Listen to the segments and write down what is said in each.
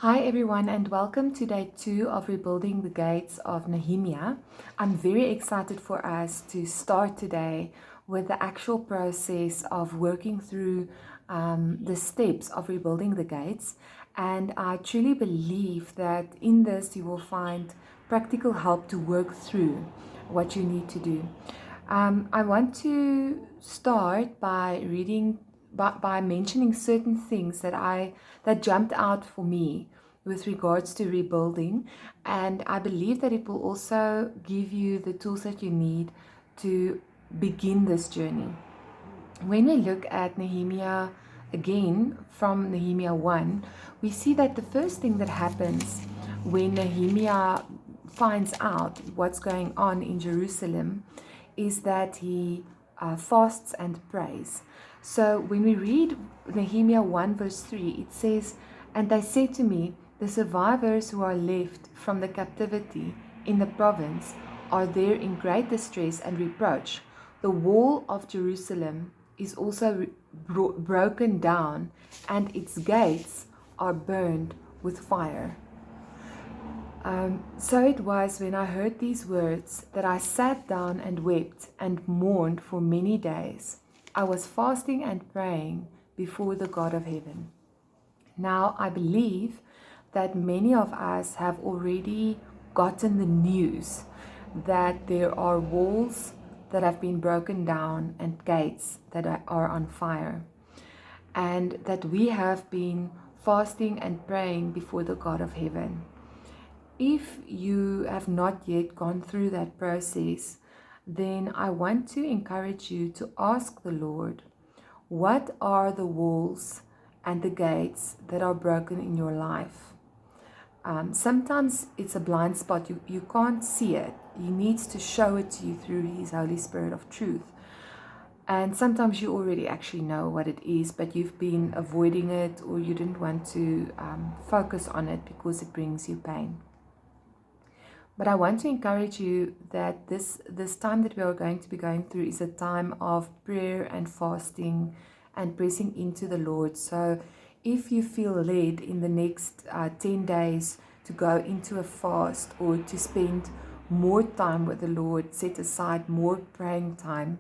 Hi everyone, and welcome to day 2 of Rebuilding the Gates of Nehemia. I'm very excited for us to start today with the actual process of working through the steps of rebuilding the gates. And I truly believe that in this you will find practical help to work through what you need to do. I want to start by reading by mentioning certain things that jumped out for me with regards to rebuilding, and I believe that it will also give you the tools that you need to begin this journey. When we look at Nehemia again from Nehemia 1, we see that the first thing that happens when Nehemia finds out what's going on in Jerusalem is that he fasts and prays. So when we read Nehemia 1 verse 3, it says, "And they said to me, the survivors who are left from the captivity in the province are there in great distress and reproach. The wall of Jerusalem is also broken down, and its gates are burned with fire." So it was when I heard these words that I sat down and wept and mourned for many days. I was fasting and praying before the God of heaven. Now, I believe that many of us have already gotten the news that there are walls that have been broken down and gates that are on fire, and that we have been fasting and praying before the God of heaven. If you have not yet gone through that process, then I want to encourage you to ask the Lord, what are the walls and the gates that are broken in your life? Sometimes it's a blind spot. You can't see it. He needs to show it to you through His Holy Spirit of truth. And sometimes you already actually know what it is, but you've been avoiding it, or you didn't want to focus on it because it brings you pain. But I want to encourage you that this time that we are going to be going through is a time of prayer and fasting and pressing into the Lord. So if you feel led in the next 10 days to go into a fast or to spend more time with the Lord, set aside more praying time,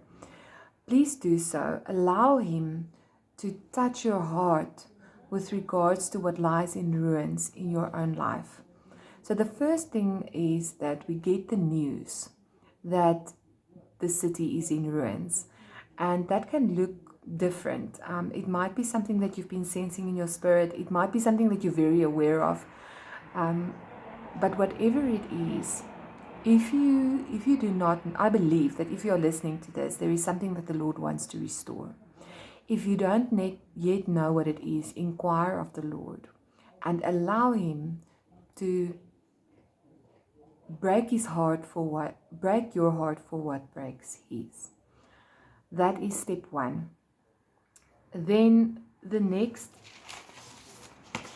please do so. Allow Him to touch your heart with regards to what lies in ruins in your own life. So the first thing is that we get the news that the city is in ruins, and that can look different. It might be something that you've been sensing in your spirit. It might be something that you're very aware of. But whatever it is, if you do not, I believe that if you are listening to this, there is something that the Lord wants to restore. If you don't yet know what it is, inquire of the Lord and allow Him to break your heart for what breaks His. That is step 1. Then the next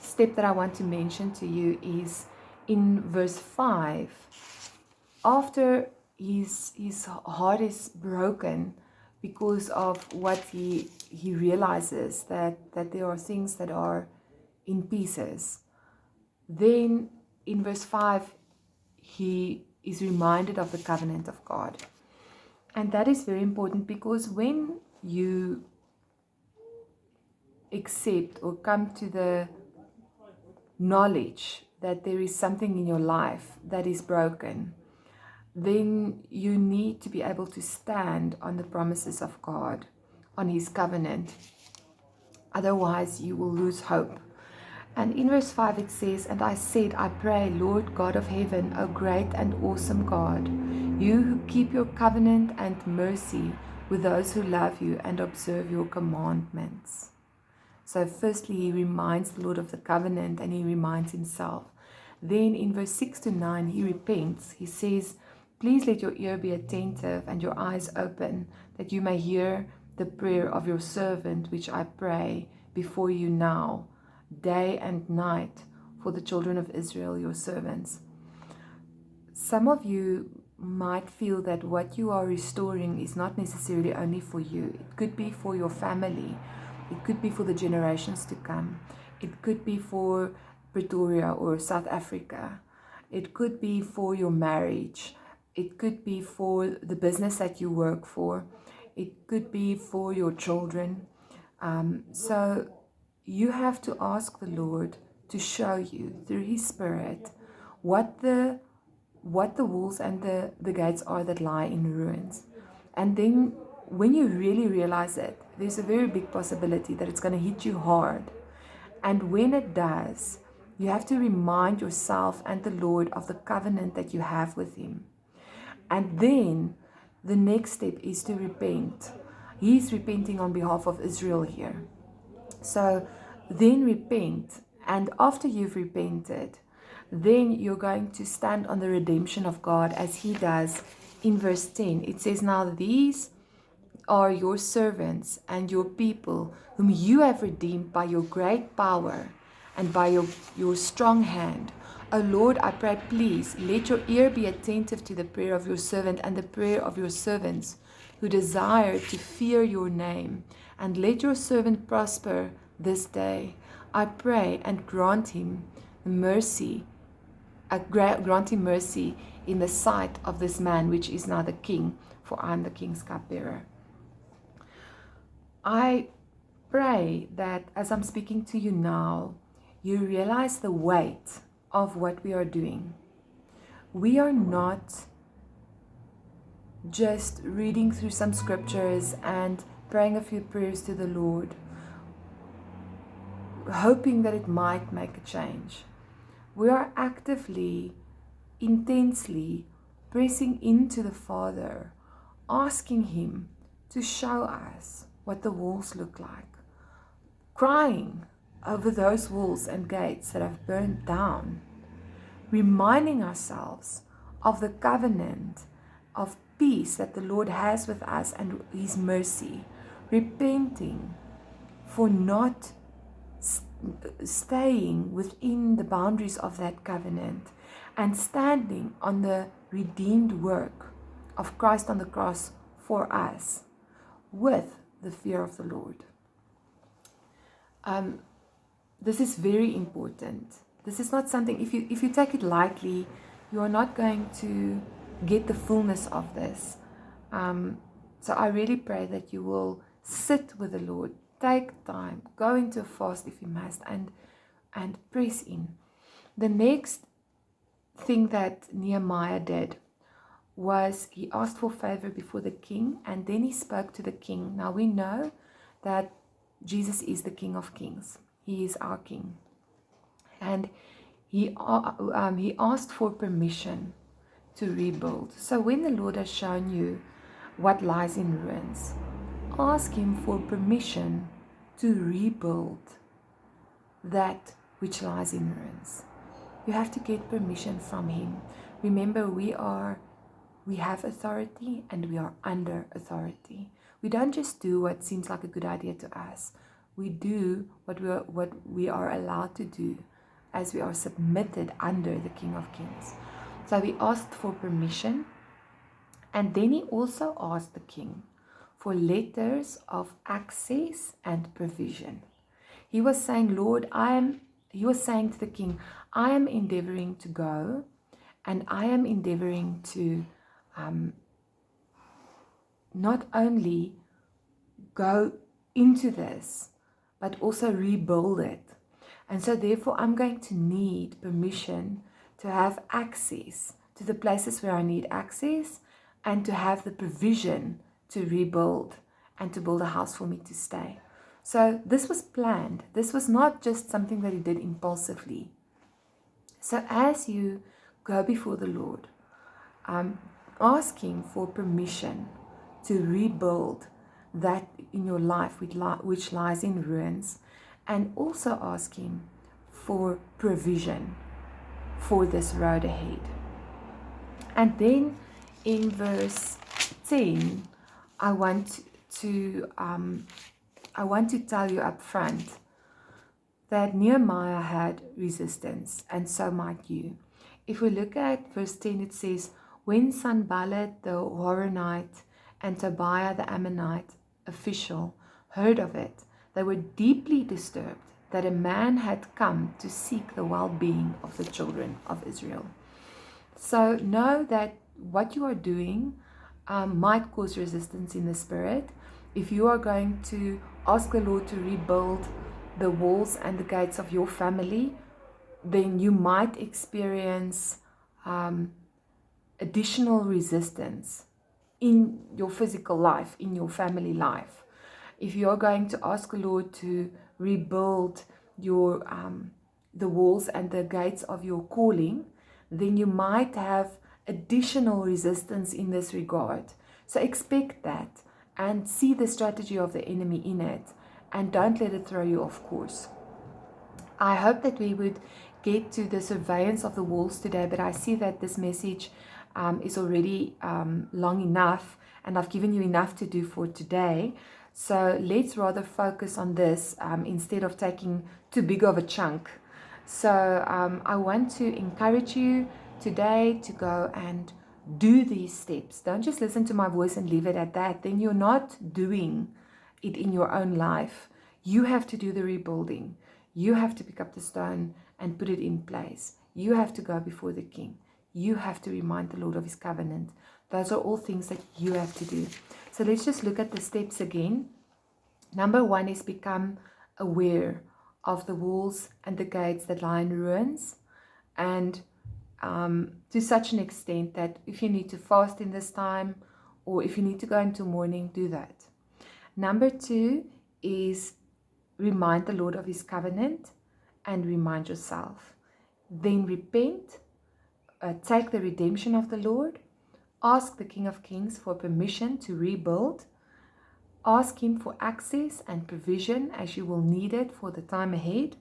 step that I want to mention to you is in verse 5. After his heart is broken because of what he realizes that there are things that are in pieces, then in verse 5 he is reminded of the covenant of God. And that is very important, because when you accept or come to the knowledge that there is something in your life that is broken, then you need to be able to stand on the promises of God, on His covenant. Otherwise, you will lose hope. And in verse 5 it says, "And I said, I pray, Lord God of heaven, O great and awesome God, you who keep your covenant and mercy with those who love you and observe your commandments." So firstly, he reminds the Lord of the covenant, and he reminds himself. Then in verse 6 to 9, he repents. He says, "Please let your ear be attentive and your eyes open, that you may hear the prayer of your servant, which I pray before you now, day and night, for the children of Israel, your servants." Some of you might feel that what you are restoring is not necessarily only for you. It could be for your family. It could be for the generations to come. It could be for Pretoria or South Africa. It could be for your marriage. It could be for the business that you work for. It could be for your children. So you have to ask the Lord to show you through His Spirit what the walls and the gates are that lie in ruins. And then when you really realize it, there's a very big possibility that it's going to hit you hard. And when it does, you have to remind yourself and the Lord of the covenant that you have with Him. And then the next step is to repent. He's repenting on behalf of Israel here. So then repent. And after you've repented, then you're going to stand on the redemption of God as He does in verse 10. It says, "Now these are your servants and your people, whom you have redeemed by your great power and by your strong hand. O Lord, I pray, please, let your ear be attentive to the prayer of your servant and the prayer of your servants who desire to fear your name. And let your servant prosper this day. I pray, and grant him mercy. Grant him mercy in the sight of this man, which is now the king, for I am the king's cupbearer." I pray that as I'm speaking to you now, you realize the weight of what we are doing. We are not just reading through some scriptures and praying a few prayers to the Lord, hoping that it might make a change. We are actively, intensely pressing into the Father, asking Him to show us what the walls look like, crying over those walls and gates that have burned down, reminding ourselves of the covenant of peace that the Lord has with us and His mercy, repenting for not staying within the boundaries of that covenant, and standing on the redeemed work of Christ on the cross for us with the fear of the Lord. This is very important. This is not something, if you take it lightly, you are not going to get the fullness of this. So I really pray that you will sit with the Lord, take time, go into a fast if you must, and press in. The next thing that Nehemiah did was he asked for favor before the king, and then he spoke to the king. Now we know that Jesus is the King of Kings. He is our King. And he asked for permission to rebuild. So when the Lord has shown you what lies in ruins, ask Him for permission to rebuild that which lies in ruins. You have to get permission from Him. Remember, we have authority and we are under authority. We don't just do what seems like a good idea to us. We do what we are allowed to do as we are submitted under the King of Kings. So he asked for permission, and then he also asked the king for letters of access and provision. He was saying, Lord, he was saying to the king, I am endeavoring to go, and I am endeavoring to not only go into this, but also rebuild it. And so therefore I'm going to need permission to have access to the places where I need access, and to have the provision to rebuild and to build a house for me to stay. So this was planned. This was not just something that he did impulsively. So as you go before the Lord, asking for permission to rebuild that in your life which lies in ruins, and also ask Him for provision for this road ahead. And then in verse 10, I want to tell you up front that Nehemiah had resistance, and so might you. If we look at verse 10, it says, when Sanballat the Horonite and Tobiah the Ammonite official heard of it, they were deeply disturbed. that a man had come to seek the well-being of the children of Israel. So know that what you are doing might cause resistance in the spirit. If you are going to ask the Lord to rebuild the walls and the gates of your family, then you might experience additional resistance in your physical life, in your family life. If you're going to ask the Lord to rebuild your the walls and the gates of your calling, then you might have additional resistance in this regard. So expect that and see the strategy of the enemy in it, and don't let it throw you off course. I hope that we would get to the surveillance of the walls today, but I see that this message is already long enough, and I've given you enough to do for today. So let's rather focus on this instead of taking too big of a chunk. So I want to encourage you today to go and do these steps. Don't just listen to my voice and leave it at that. Then you're not doing it in your own life. You have to do the rebuilding. You have to pick up the stone and put it in place. You have to go before the king. You have to remind the Lord of his covenant. Those are all things that you have to do. So let's just look at the steps again. Number 1 is become aware of the walls and the gates that lie in ruins, and to such an extent that if you need to fast in this time, or if you need to go into mourning, do that. Number 2 is remind the Lord of his covenant and remind yourself. Then repent, take the redemption of the Lord, ask the King of Kings for permission to rebuild, ask him for access and provision as you will need it for the time ahead.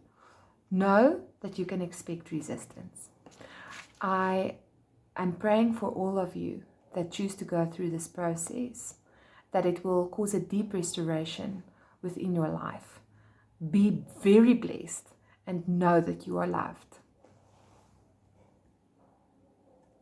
Know that you can expect resistance. I am praying for all of you that choose to go through this process, that it will cause a deep restoration within your life. Be very blessed and know that you are loved.